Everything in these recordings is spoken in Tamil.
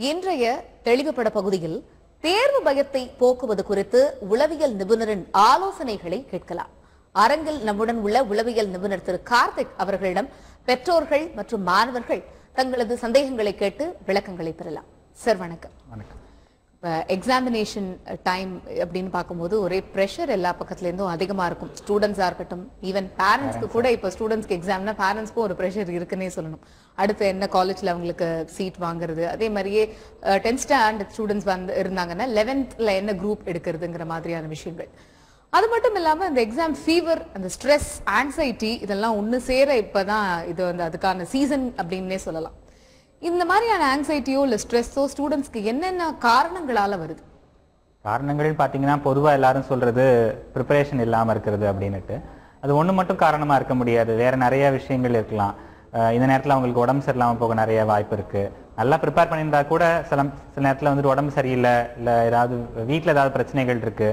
இன்றைய தெளிவுபட பகுதியில் தேர்வு பயத்தை போக்குவது குறித்து உளவியல் நிபுணரின் ஆலோசனைகளை கேட்கலாம். அரங்கில் நம்முடன் உள்ள உளவியல் நிபுணர் திரு கார்த்திக் அவர்களிடம் பெற்றோர்கள் மற்றும் மாணவர்கள் தங்களது சந்தேகங்களை கேட்டு விளக்கங்களை பெறலாம். சார் வணக்கம். வணக்கம். எக்ஸாமினேஷன் டைம் அப்படின்னு பார்க்கும்போது ஒரே ப்ரெஷர் எல்லா பக்கத்துலேருந்தும் அதிகமாக இருக்கும். ஸ்டூடெண்ட்ஸாக இருக்கட்டும், ஈவன் பேரண்ட்ஸ்க்கு கூட இப்போ ஸ்டூடெண்ட்ஸ்க்கு எக்ஸாம்னா பேரண்ட்ஸ்க்கும் ஒரு ப்ரெஷர் இருக்குன்னே சொல்லணும். அடுத்து என்ன காலேஜில் அவங்களுக்கு சீட் வாங்குறது, அதே மாதிரியே 10th ஸ்டாண்டர்ட் ஸ்டூடெண்ட்ஸ் இருந்தாங்கன்னா 11th என்ன குரூப் எடுக்கிறதுங்கிற மாதிரியான விஷயங்கள். அது மட்டும் இல்லாமல் இந்த எக்ஸாம் ஃபீவர், அந்த ஸ்ட்ரெஸ், ஆங்ஸைட்டி இதெல்லாம் ஒன்று சேர இப்போதான் இது அதுக்கான சீசன் அப்படின்னே சொல்லலாம். இந்த மாதிரியான ஆங்ஸைட்டியோ இல்லை ஸ்ட்ரெஸ்ஸோ ஸ்டூடெண்ட்ஸ்க்கு என்னென்ன காரணங்களால வருது? காரணங்கள் பார்த்தீங்கன்னா பொதுவாக எல்லாரும் சொல்றது ப்ரிப்பரேஷன் இல்லாமல் இருக்கிறது அப்படின்னுட்டு. அது ஒன்று மட்டும் காரணமாக இருக்க முடியாது, வேற நிறைய விஷயங்கள் இருக்கலாம். இந்த நேரத்தில் அவங்களுக்கு உடம்பு சரியில்லாமல் போக நிறைய வாய்ப்பு இருக்கு. நல்லா ப்ரிப்பேர் பண்ணியிருந்தா கூட சில நேரத்தில் வந்துட்டு உடம்பு சரியில்லை, இல்லை ஏதாவது வீட்டில் ஏதாவது பிரச்சனைகள் இருக்கு.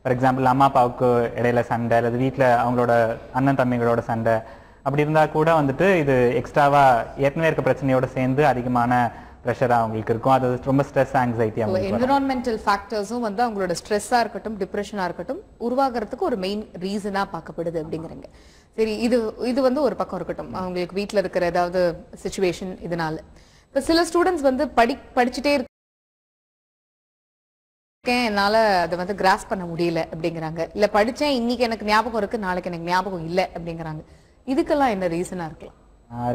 ஃபார் எக்ஸாம்பிள் அம்மா அப்பாவுக்கு இடையில சண்டை, அல்லது வீட்டில் அவங்களோட அண்ணன் தம்பிங்களோட சண்டை, அப்படி இருந்தால் கூட வந்துட்டு இது எக்ஸ்ட்ராவா ஏற்கனவே இருக்க பிரச்சனையோட சேர்ந்து அதிகமான ப்ரெஷரா அவங்களுக்கு இருக்கும். அது ரொம்ப ஸ்ட்ரெஸ், ஆங்ஸைட்டி. என்விரான்மெண்டல் ஃபேக்டர்ஸும் அவங்களோட ஸ்ட்ரெஸ்ஸா இருக்கட்டும், டிப்ரெஷனா இருக்கட்டும் உருவாகிறதுக்கு ஒரு மெயின் ரீசனா பார்க்கப்படுது அப்படிங்கிறங்க. சரி, இது ஒரு பக்கம் இருக்கட்டும், அவங்களுக்கு வீட்டில் இருக்கிற ஏதாவது சிச்சுவேஷன் இதனால. இப்போ சில ஸ்டூடெண்ட்ஸ் படிச்சுட்டே இருக்கேன், என்னால அதை கிராஸ் பண்ண முடியல அப்படிங்கிறாங்க. இல்ல படிச்சேன், இன்னைக்கு எனக்கு ஞாபகம் இருக்கு, நாளைக்கு எனக்கு ஞாபகம் இல்லை அப்படிங்கிறாங்க. இதுக்கெல்லாம் என்ன ரீசனா இருக்கலாம்?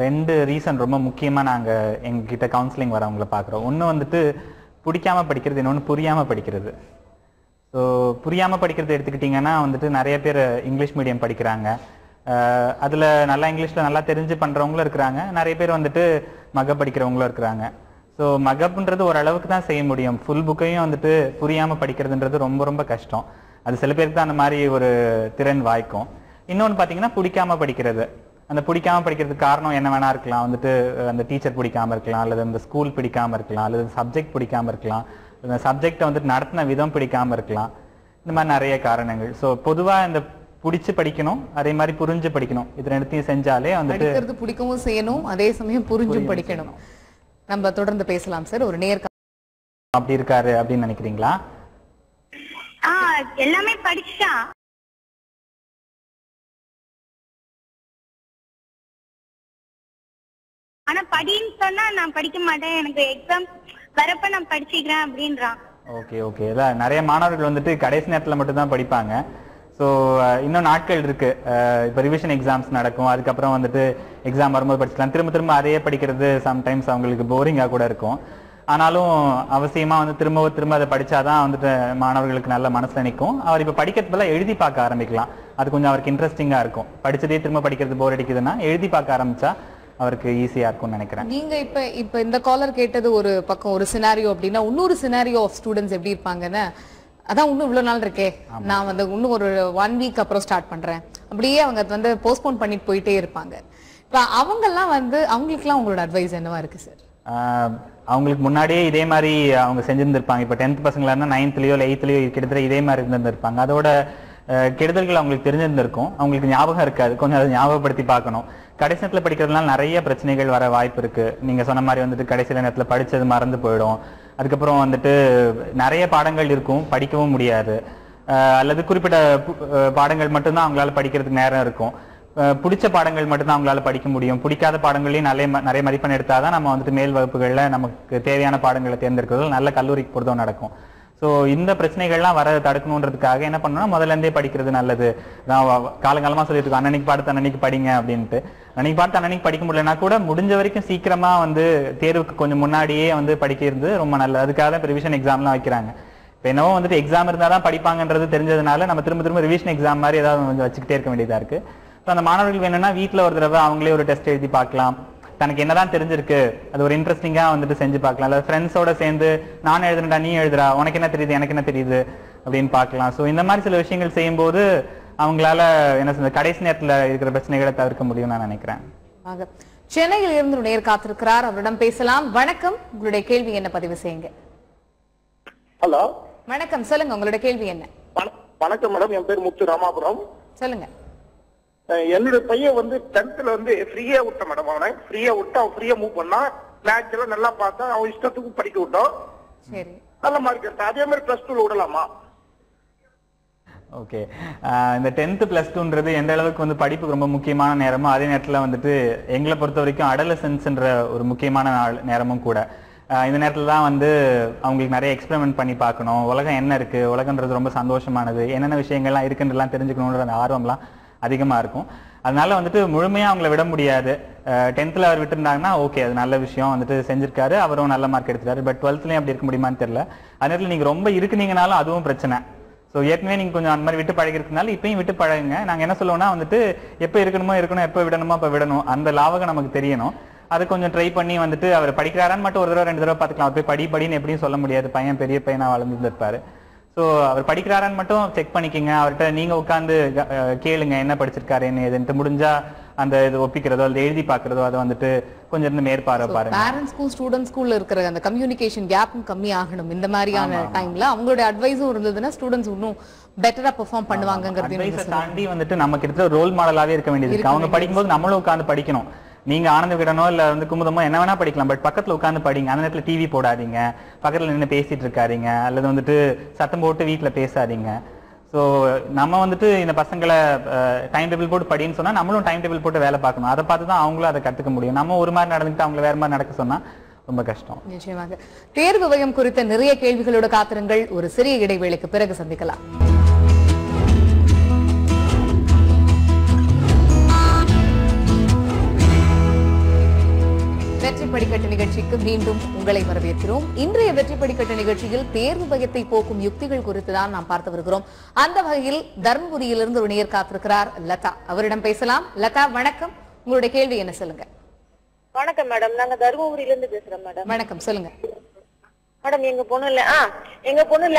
ரெண்டு ரீசன் ரொம்ப முக்கியமா நாங்க எங்ககிட்ட கவுன்சிலிங் வரவங்களை பார்க்குறோம். ஒன்று வந்துட்டு பிடிக்காம படிக்கிறது, இன்னொன்று புரியாம படிக்கிறது. ஸோ புரியாம படிக்கிறது எடுத்துக்கிட்டிங்கன்னா வந்துட்டு நிறைய பேர் இங்கிலீஷ் மீடியம் படிக்கிறாங்க. அதில் நல்லா இங்கிலீஷில் நல்லா தெரிஞ்சு பண்ணுறவங்களும் இருக்கிறாங்க, நிறைய பேர் வந்துட்டு மகப் படிக்கிறவங்களும் இருக்கிறாங்க. ஸோ மகப்ன்றது ஓரளவுக்கு தான் செய்ய முடியும். ஃபுல் புக்கையும் வந்துட்டு புரியாமல் படிக்கிறதுன்றது ரொம்ப ரொம்ப கஷ்டம். அது சில பேருக்கு தான் அந்த மாதிரி ஒரு திறன் வாய்க்கும். இன்னொன்று பார்த்தீங்கன்னா பிடிக்காம படிக்கிறது. அந்த பிடிக்காம படிக்கிறதுக்கு காரணம் என்ன வேணா இருக்கலாம். வந்துட்டு அந்த டீச்சர் பிடிக்காம இருக்கலாம், அல்லது அந்த ஸ்கூல் பிடிக்காம இருக்கலாம், அல்லது சப்ஜெக்ட் பிடிக்காம இருக்கலாம், அந்த சப்ஜெக்டை வந்துட்டு நடத்தின விதம் பிடிக்காம இருக்கலாம். இந்த மாதிரி நிறைய காரணங்கள். ஸோ பொதுவாக இந்த பிடிச்சு படிக்கணும், அதே மாதிரி புரிஞ்சு படிக்கணும். இது ரெண்டுத்தையும் செஞ்சாலே வந்துட்டு பிடிக்கவும் செய்யணும், அதே சமயம் புரிஞ்சும் படிக்கணும். நம்ம தொடர்ந்து பேசலாம் சார். ஒரு நேர் அப்படி இருக்காரு அப்படின்னு நினைக்கிறீங்களா? எல்லாமே படிச்சா ஆனா படின்னு சொன்னா நான் படிக்க மாட்டேன், எனக்கு எக்ஸாம் வரப்ப நான் படிச்சுக்கிறேன் அப்படின்றான். ஓகே. அதான் நிறைய மாணவர்கள் வந்துட்டு கடைசி நேரத்தில் மட்டும்தான் படிப்பாங்க. ஸோ இன்னும் நாட்கள் இருக்கு. இப்போ ரிவிஷன் எக்ஸாம்ஸ் நடக்கும், அதுக்கப்புறம் வந்துட்டு எக்ஸாம் வரும்போது படிச்சுக்கலாம். திரும்ப அதையே படிக்கிறது சம்டைம்ஸ் அவங்களுக்கு போரிங்காக கூட இருக்கும். ஆனாலும் அவசியமாக திரும்ப அதை படித்தாதான் வந்துட்டு மாணவர்களுக்கு நல்ல மனசில் நிற்கும். அவர் இப்போ படிக்கிறது பதிலாக எழுதி பார்க்க ஆரம்பிக்கலாம். அது கொஞ்சம் அவருக்கு இன்ட்ரெஸ்டிங்காக இருக்கும். படிச்சதே திரும்ப படிக்கிறது போர் அடிக்குதுன்னா எழுதி பார்க்க ஆரம்பிச்சா அவருக்கு ஈஸியா இருக்கும்னு நினைக்கிறேன். நீங்க இப்ப இந்த காலர் கேட்டது ஒரு பக்கம், ஒரு சினாரியோ அப்படின்னா இன்னொரு சினாரியோ ஆஃப் ஸ்டூடெண்ட்ஸ் எப்படி இருப்பாங்கன்னா, அதான் இன்னும் இவ்வளவு நாள் இருக்கே, நான் இன்னும் ஒரு 1 வீக் அப்புறம் ஸ்டார்ட் பண்றேன், அப்படியே அவங்க போஸ்ட்போன் பண்ணிட்டு போயிட்டே இருப்பாங்க. இப்ப அவங்கெல்லாம் அவங்களுக்குலாம் உங்களோட அட்வைஸ் என்னவா இருக்கு சார்? அவங்களுக்கு முன்னாடியே இதே மாதிரி அவங்க செஞ்சிருந்திருப்பாங்க. இப்போ 10th பசங்களா இருந்தால் 9thலயோ 8thலயோ கிட்டத்தட்ட இதே மாதிரி இருந்திருப்பாங்க. அதோட கெடுதல்கள் அவங்களுக்கு தெரிஞ்சிருந்திருக்கும், அவங்களுக்கு ஞாபகம் இருக்காது. கொஞ்சம் அதை ஞாபகப்படுத்தி பார்க்கணும். கடைசி நேரத்தில் படிக்கிறதுனால நிறைய பிரச்சனைகள் வர வாய்ப்பு இருக்கு. நீங்க சொன்ன மாதிரி வந்துட்டு கடைசியில நேரத்தில் படிச்சது மறந்து போயிடும். அதுக்கப்புறம் வந்துட்டு நிறைய பாடங்கள் இருக்கும், படிக்கவும் முடியாது. அல்லது குறிப்பிட்ட பாடங்கள் மட்டும்தான் அவங்களால படிக்கிறதுக்கு நேரம் இருக்கும். பிடிச்ச பாடங்கள் மட்டும்தான் அவங்களால படிக்க முடியும். பிடிக்காத பாடங்களையும் நிறைய மதிப்பெண் எடுத்தாதான் நம்ம வந்துட்டு மேல் வகுப்புகள்ல நமக்கு தேவையான பாடங்களை தேர்ந்தெடுக்கிறது நல்ல கல்லூரிக்கு பொறுத்தும் நடக்கும். ஸோ இந்த பிரச்சனைகள்லாம் வர தடுக்கணுன்றதுக்காக என்ன பண்ணணும்னா முதல்ல இருந்தே படிக்கிறது நல்லது. நான் காலங்காலமாக சொல்லிட்டு இருக்கோம், அன்னன்னைக்கு பாடத்தை அன்னன்னைக்கு படிங்க அப்படின்ட்டு. அன்னைக்கு பாடத்தை அன்னன்னைக்கு படிக்க முடியலன்னா கூட முடிஞ்ச வரைக்கும் சீக்கிரமா தேர்வுக்கு கொஞ்சம் முன்னாடியே படிக்கிறது ரொம்ப நல்லது. அதுக்காக தான் ரிவிஷன் எக்ஸாம்லாம் வைக்கிறாங்க. இப்போ என்னவோ வந்துட்டு எக்ஸாம் இருந்தால் தான் படிப்பாங்கன்றது தெரிஞ்சதுனால நம்ம திரும்ப ரிவிஷன் எக்ஸாம் மாதிரி ஏதாவது வச்சுக்கிட்டே இருக்க வேண்டியதா இருக்கு. ஸோ அந்த மாணவர்கள் வேணும்னா வீட்டில் ஒரு தடவை அவங்களே ஒரு டெஸ்ட் எழுதி பார்க்கலாம். தனக்கு என்னதான் தெரிஞ்சிருக்கு அது ஒரு இன்ட்ரெஸ்டிங்கா செஞ்சு பார்க்கலாம். அல்லது ஃப்ரெண்ட்ஸோட சேர்ந்து நான் எழுதுனடா நீ எழுதுறா, உனக்கு என்ன தெரியுது எனக்கு என்ன தெரியுது அப்படின்னு பார்க்கலாம். ஸோ இந்த மாதிரி சில விஷயங்கள் செய்யும்போது அவங்களால என்ன சொல்றது, கடைசி நேரத்தில் இருக்கிற பிரச்சனைகளை தவிர்க்க முடியும் நான் நினைக்கிறேன். சென்னையில் இருந்து நேர் காத்திருக்கிறார், அவரிடம் பேசலாம். வணக்கம், உங்களுடைய கேள்வி என்ன பதிவு செய்யுங்க. ஹலோ வணக்கம், சொல்லுங்க உங்களுடைய கேள்வி என்ன? வணக்கம் மேடம், என் பேர் முத்து ராமாபுரம். சொல்லுங்க. என்னோட பையன் 10th ஃப்ரீயா விட்ட மேடம். அவனை ஃப்ரீயா விட்டு அவன் ஃப்ரீயா மூவ் பண்ணா. மேட்ச் எல்லாம் நல்லா பார்த்தா அவன் இஷ்டத்துக்கு படிக்க விட்டோம். சரி, நல்ல மார்க் எடுத்தான். அதே மாதிரி +2 விடலாமா? ஓகே. இந்த 10th +2ன்றது எந்த அளவுக்கு வந்து படிப்புக்கு ரொம்ப முக்கியமான நேரமோ அதே நேரத்தில் வந்துட்டு எங்களை பொறுத்த வரைக்கும் அடலசன்ஸ்ன்ற ஒரு முக்கியமான நேரமும் கூட. இந்த நேரத்தில் தான் வந்து அவங்களுக்கு நிறைய எக்ஸ்பெரிமெண்ட் பண்ணி பார்க்கணும், உலகம் என்ன இருக்கு, உலகன்றது ரொம்ப சந்தோஷமானது, என்னென்ன விஷயங்கள்லாம் இருக்குன்றலாம் தெரிஞ்சுக்கணுன்ற அந்த ஆர்வம்லாம் அதிகமாக இருக்கும். அதனால வந்துட்டு முழுமையாக அவங்கள விட முடியாது. 10th அவர் விட்டுருந்தாங்கன்னா ஓகே, அது நல்ல விஷயம், வந்துட்டு செஞ்சிருக்காரு, அவரும் நல்ல மார்க் எடுத்துட்டாரு. பட் 12thலையும் அப்படி இருக்க முடியுமான்னு தெரியல. அதே நேரத்தில் நீங்கள் ரொம்ப இருக்குனீங்கனாலும் அதுவும் பிரச்சனை. ஸோ ஏற்கனவே நீங்கள் கொஞ்சம் அந்த மாதிரி விட்டு பழகிறதுனால இப்பயும் விட்டு பழகுங்க. நாங்கள் என்ன சொல்லுவோம்னா வந்துட்டு எப்போ இருக்கணுமோ இருக்கணும், எப்போ விடணுமோ அப்போ விடணும், அந்த லாவகம் நமக்கு தெரியணும். அதை கொஞ்சம் ட்ரை பண்ணி வந்துட்டு அவர் படிக்கிறாரான்னு மட்டும் ஒரு தடவை 2 தடவை பார்த்துக்கலாம். அவர் போய் படின்னு எப்படின்னு சொல்ல முடியாது, பையன் பெரிய பையனாக வளர்ந்துருப்பாரு. ஸோ அவர் படிக்கிறாரான்னு மட்டும் செக் பண்ணிக்கோங்க. அவர்கிட்ட நீங்கள் உட்காந்து கேளுங்க என்ன படிச்சிருக்காரு என்ன எதுன்ட்டு. முடிஞ்சா அந்த இது ஒப்பிக்கிறதோ அல்லது எழுதி பார்க்கறதோ அதை வந்துட்டு கொஞ்சம் இருந்து மேற்பார்வை பாருங்க. பேரண்ட்ஸ்க்கும் ஸ்டூடெண்ட்ஸ்குள்ள இருக்கிற அந்த கம்யூனிகேஷன் கேப்பும் கம்மி ஆகணும். இந்த மாதிரியான டைம்ல அவங்களோட அட்வைஸும் இருந்ததுன்னா ஸ்டூடெண்ட்ஸ் இன்னும் பெட்டரா பெர்ஃபார்ம் பண்ணுவாங்கங்கிறது தாண்டி வந்துட்டு நமக்கு இருக்கிற ரோல் மாடலாவே இருக்க வேண்டியது இருக்கு. அவங்க படிக்கும்போது நம்மளும் உட்காந்து படிக்கணும். நீங்க ஆனந்த விடனோ இல்ல வந்து குமுதமோ என்ன வேணா படிக்கலாம், பட் பக்கத்துல உட்காந்து படிங்க. அந்த நேரத்துல டிவி போடாதீங்க, பக்கத்துல நின்று பேசிட்டு இருக்காதீங்க, அல்லது வந்துட்டு சத்தம் போட்டு வீட்டுல பேசாதீங்க. ஸோ நம்ம வந்துட்டு இந்த பசங்களை டைம் டேபிள் போட்டு படின்னு சொன்னா நம்மளும் டைம் டேபிள் போட்டு வேலை பார்க்கணும். அதை பார்த்து தான் அவங்களும் அதை கத்துக்க முடியும். நம்ம ஒரு மாதிரி நடந்துட்டு அவங்களை வேற மாதிரி நடக்க சொன்னா ரொம்ப கஷ்டம். நிச்சயமாக தேர்வு வயம் குறித்த நிறைய கேள்விகளோட காத்திருங்கள். ஒரு சிறிய இடைவேளைக்கு பிறகு சந்திக்கலாம். வெற்றி படிக்கட்டு நிகழ்ச்சிக்கு மீண்டும் உங்களை வரவேற்கிறோம். இன்றைய வெற்றி படிக்கட்டு நிகழ்ச்சியில் தேர்வு பயத்தை போக்கும் யுக்திகள் குறித்து தான் நாம் பார்த்து வருகிறோம். அந்த வகையில் தர்மபுரியிலிருந்து ஒரு நேயர் காத்திருக்கிறார் லதா. அவரிடம் பேசலாம். லதா வணக்கம், உங்களுடைய கேள்வி என்ன சொல்லுங்க. வணக்கம் மேடம், நாங்க தர்மபுரியில இருந்து பேசுறோம் மேடம். வணக்கம், சொல்லுங்க மேடம். எங்க பொண்ணு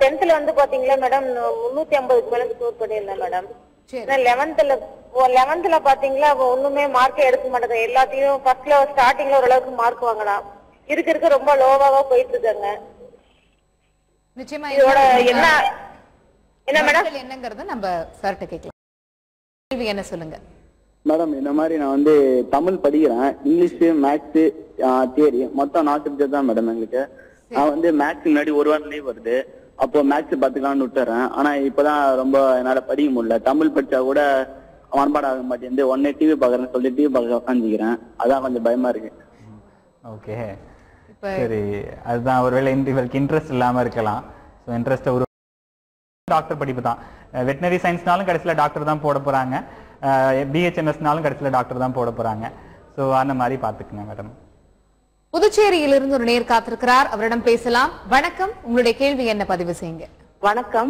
10th வந்து பாத்தீங்களா மேடம் 350க்கு மேல ஸ்கோர் பண்ணிருந்தேன் மேடம். 11th பாத்தீங்களா ஒண்ணுமே மார்க்கே எடுக்க மாட்டேங்க. எல்லாத்தையும் ஃபர்ஸ்ட்ல ஸ்டார்டிங்ல ஓரளவுக்கு மார்க் வாங்கலாம், இருக்க ரொம்ப லோவாவா போயிட்டு இருக்காங்க. நிச்சயமா இதோட என்ன மேடம் என்னங்கறத நம்ம சார்ட்ட கேட்கலாம். கேள்வி என்ன சொல்லுங்க மேடம். இந்த மாதிரி நான் வந்து தமிழ் படிக்கிறேன், இங்கிலீஷ், மேத்ஸ், தியரி மொத்தம் 4 சப்ஜெக்ட் தான் மேடம் எங்களுக்கு. நான் வந்து மேத்ஸ் முன்னாடி ஒரு வாரம் லீவ் வருது, அப்போ மேத்ஸ் பார்த்துக்கலாம்னு விட்டுறேன். ஆனா இப்பதான் ரொம்ப என்னால படிக்க முடியல. தமிழ் படிச்சா கூட மனப்பாடம் ஆக மாட்டேங்குது. உடனே டிவி பாக்குறேன்னு சொல்லி டிவி பார்க்க உட்காந்துக்கிறேன். அதான் கொஞ்சம் பயமா இருக்கு. ஓகே, சரி. அதுதான் ஒருவேளை இவருக்கு இன்ட்ரெஸ்ட் இல்லாம இருக்கலாம். ஸோ இன்ட்ரெஸ்ட் ஒரு டாக்டர் படிப்பு தான். வெட்டினரி சயின்ஸ்னாலும் கடைசியில் டாக்டர் தான் போட போறாங்க, பிஹெச்எம்எஸ்னாலும் கடைசியில் டாக்டர் தான் போட போறாங்க. ஸோ அந்த மாதிரி பார்த்துக்குங்க மேடம். புதுச்சேரியிலிருந்து ஒரு நேர் காத்திருக்கிறார், அவரிடம் பேசலாம். வணக்கம், உங்களுடைய கேள்வி என்ன பதிவு செய்யுங்க. வணக்கம்.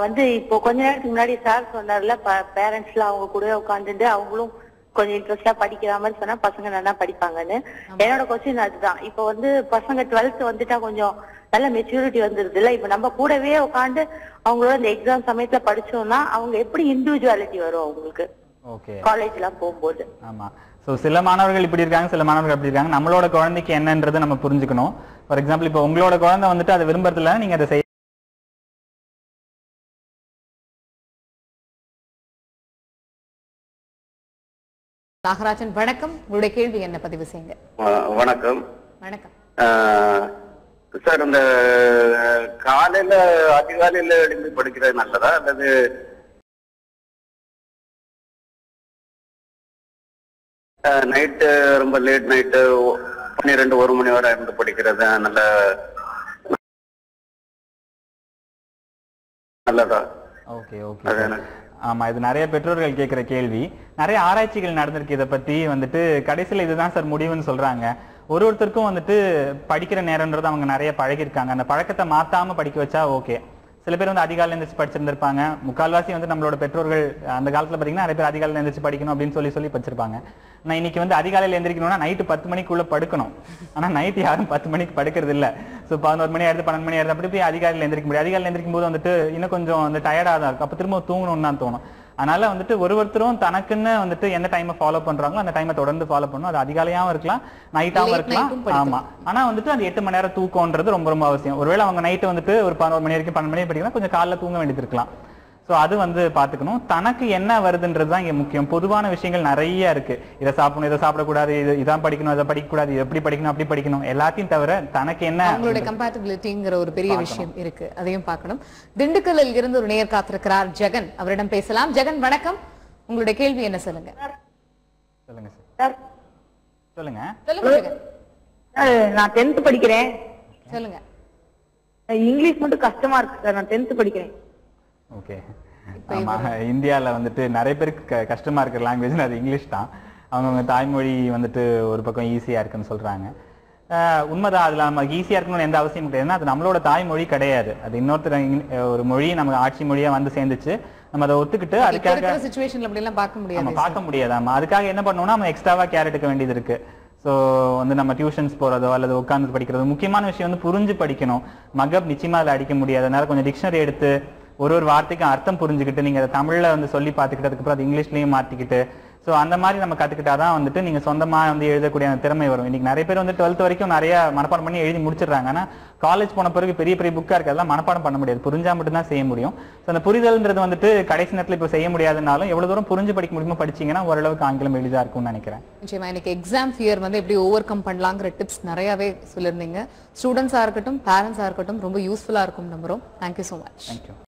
வந்து இப்போ கொஞ்ச நேரத்துக்கு முன்னாடி சார் சொன்னார்ல, பேரண்ட்ஸ்ல அவங்க கூட உட்காந்துட்டு அவங்களும் கொஞ்சம் இன்ட்ரெஸ்டா படிக்கிற மாதிரி சொன்னா பசங்க நல்லா படிப்பாங்கன்னு. என்னோட கொஸ்டின் அதுதான். இப்போ வந்து பசங்க 12th வந்துட்டா கொஞ்சம் நல்ல மெச்சூரிட்டி வந்துருது இல்ல, இப்ப நம்ம கூடவே உட்காந்து அவங்களோட இந்த எக்ஸாம் சமயத்துல படிச்சோம்னா அவங்க எப்படி இண்டிவிஜுவாலிட்டி வரும் அவங்களுக்கு காலேஜ் எல்லாம் போகும்போது? ஆமா. ஸோ சில மாணவர்கள் இப்படி இருக்காங்க, சில மாணவர்கள் அப்படி இருக்காங்க. நம்மளோட குழந்தைக்கு என்னன்றதை நம்ம புரிஞ்சுக்கணும். ஃபார் எக்ஸாம்பிள் இப்போ உங்களோட குழந்தை வந்துட்டு அதை விரும்புறதுல நீங்க அதை செய்ய நாகராஜன் வணக்கம், உங்களுடைய கேள்வி என்ன பதிவு செய்யுங்க. வணக்கம். வணக்கம் சார். இந்த காலையில அதிகாலையில எழுந்து படிக்கிறது நல்லதா அல்லது நைட்டு ரொம்ப லேட் நைட்டு 12-1 மணி வரை இருந்து படிக்கிறது நல்லதா? Okay okay. ஆமா, இது நிறைய பெற்றோர்கள் கேட்கிற கேள்வி. நிறைய ஆராய்ச்சிகள் நடந்திருக்கு இதை பத்தி. வந்துட்டு கடைசியில் இதுதான் சார் முடிவுன்னு சொல்றாங்க. ஒருத்தருக்கும் வந்துட்டு படிக்கிற நேரம்ன்றது அவங்க நிறைய பழகிருக்காங்க. அந்த பழக்கத்தை மாத்தாம படிக்க வச்சா ஓகே. சில பேர் வந்து அதிகாலையில் எழுந்திரிச்சு படிச்சிருந்திருப்பாங்க. முக்கால்வாசி வந்து நம்மளோட பெற்றோர்கள் அந்த காலத்துல பாத்தீங்கன்னா நிறைய பேர் அதிகாலையில் எழுந்திரிச்சு படிக்கணும் அப்படின்னு சொல்லி படிச்சிருப்பாங்க. நான் இன்னைக்கு வந்து அதிகாலையில் எழுந்திரிக்கணும்னா நைட்டு 10 மணிக்குள்ள படுக்கணும். ஆனா நைட்டு யாரும் 10 மணிக்கு படுக்கிறது இல்லை. ஸோ 11 மணி ஆயிடுது, 12 மணி ஆயிடுது, அப்படி போய் அதிகாலையில் எழுந்திரிக்க முடியாது. அதிகாலையில் எழுந்திரிக்கும் போது வந்துட்டு இன்னும் கொஞ்சம் வந்து டயர்டாக தான் இருக்கும். அப்போ திரும்ப தூங்கணும்னு தான் தோணும். அதனால வந்துட்டு ஒருத்தரும் தனக்குன்னு வந்துட்டு எந்த டைமை ஃபாலோ பண்றாங்களோ அந்த டைமை தொடர்ந்து ஃபாலோ பண்ணணும். அது அதிகாலையாவும் இருக்கலாம், நைட்டாவும் இருக்கலாம். ஆமா, ஆனா வந்துட்டு அந்த 8 மணி நேரம் தூக்கம்ன்றது ரொம்ப ரொம்ப அவசியம். ஒருவேளை அவங்க நைட்டு வந்துட்டு ஒரு 11 மணி வரைக்கும் 12 மணி படிக்கலாம், கொஞ்சம் காலைல தூங்க வேண்டியது இருக்கலாம். ஸோ அது வந்து பார்த்துக்கணும். தனக்கு என்ன வருதுன்றது தான் இங்கே முக்கியம். பொதுவான விஷயங்கள் நிறைய இருக்கு, இதை சாப்பிடணும், இதை சாப்பிடக்கூடாது, இதான் படிக்கணும், அதை படிக்கக்கூடாது, இது எப்படி படிக்கணும், அப்படி படிக்கணும், எல்லாத்தையும் தவிர தனக்கு என்ன அவங்களுடைய கம்பேட்டபிலிட்டிங்கிற ஒரு பெரிய விஷயம் இருக்கு, அதையும் பார்க்கணும். திண்டுக்கல்லில் இருந்து ஒரு நேயர் காத்திருக்கிறார் ஜெகன், அவரிடம் பேசலாம். ஜெகன் வணக்கம், உங்களுடைய கேள்வி என்ன சொல்லுங்க. சொல்லுங்க சார். சொல்லுங்க சொல்லுங்க ஜெகன். நான் 10th படிக்கிறேன். சொல்லுங்க. இங்கிலீஷ் மட்டும் கஷ்டமா இருக்கு சார். நான் 10th படிக்கிறேன். ஓகே. ஆமா, இந்தியாவில் வந்துட்டு நிறைய பேருக்கு கஷ்டமா இருக்கிற லாங்குவேஜ் அது இங்கிலீஷ் தான். அவங்கவுங்க தாய்மொழி வந்துட்டு ஒரு பக்கம் ஈஸியா இருக்குன்னு சொல்றாங்க. உண்மைதான், அதுல நமக்கு ஈஸியா இருக்கணும்னு எந்த அவசியம் கிடையாதுன்னா அது நம்மளோட தாய்மொழி கிடையாது. அது இன்னொருத்தர் ஒரு மொழி நமக்கு ஆட்சி மொழியா வந்து சேர்ந்துச்சு, நம்ம அதை ஒத்துக்கிட்டு அதுக்காக சிச்சுவேஷன்ல அப்படி எல்லாம் பார்க்க முடியாது. பார்க்க முடியாது. ஆமா, அதுக்காக என்ன பண்ணணும்னா நம்ம எக்ஸ்ட்ராவா கேர் எடுக்க வேண்டியது இருக்கு. ஸோ வந்து நம்ம டியூஷன்ஸ் போறதோ அல்லது உட்காந்து படிக்கிறதோ, முக்கியமான விஷயம் வந்து புரிஞ்சு படிக்கணும். மகப் நிச்சயமா அதில் அடிக்க முடியாது. அதனால கொஞ்சம் டிக்ஷனரி எடுத்து ஒரு வார்த்தைக்கும் அர்த்தம் புரிஞ்சுக்கிட்டு நீங்க அதை தமிழ்ல வந்து சொல்லி பார்த்துக்கிட்டு அதுக்கப்புறம் அது இங்கிலீஷ்லயும் மாற்றிக்கிட்டு, ஸோ அந்த மாதிரி நம்ம கத்துக்கிட்டாதான் வந்துட்டு நீங்க சொந்தமா வந்து எழுதக்கூடிய அந்த திறமை வரும். இன்னைக்கு நிறைய பேர் வந்து 12th வரைக்கும் நிறைய மனப்பாடம் பண்ணி எழுதி முடிச்சிடுறாங்க. ஆனா காலேஜ் போன பிறகு பெரிய பெரிய புக்கா இருக்கு, அதெல்லாம் மனப்பாடம் பண்ண முடியாது, புரிஞ்சா மட்டும் தான் செய்ய முடியும். ஸோ அந்த புரிதல்ன்றது வந்துட்டு கடைசி நேரத்தில் இப்போ செய்ய முடியாதுனாலும் எவ்வளவு தூரம் புரிஞ்சு படிக்க முடியுமோ படிச்சீங்கன்னா ஓரளவுக்கு ஆங்கிலம் எளிதா இருக்கும்னு நினைக்கிறேன். நிச்சயமா இன்னைக்கு எக்ஸாம் ஃபியர் வந்து எப்படி ஓவர் கம் பண்ணலாங்கிற டிப்ஸ் நிறையவே சொல்லியிருந்தீங்க. ஸ்டூடெண்ட்ஸா இருக்கட்டும், பேரண்ட்ஸா இருக்கட்டும், ரொம்ப யூஸ்ஃபுல்லா இருக்கும் நம்புறோம். Thank you so much. தேங்க்யூ.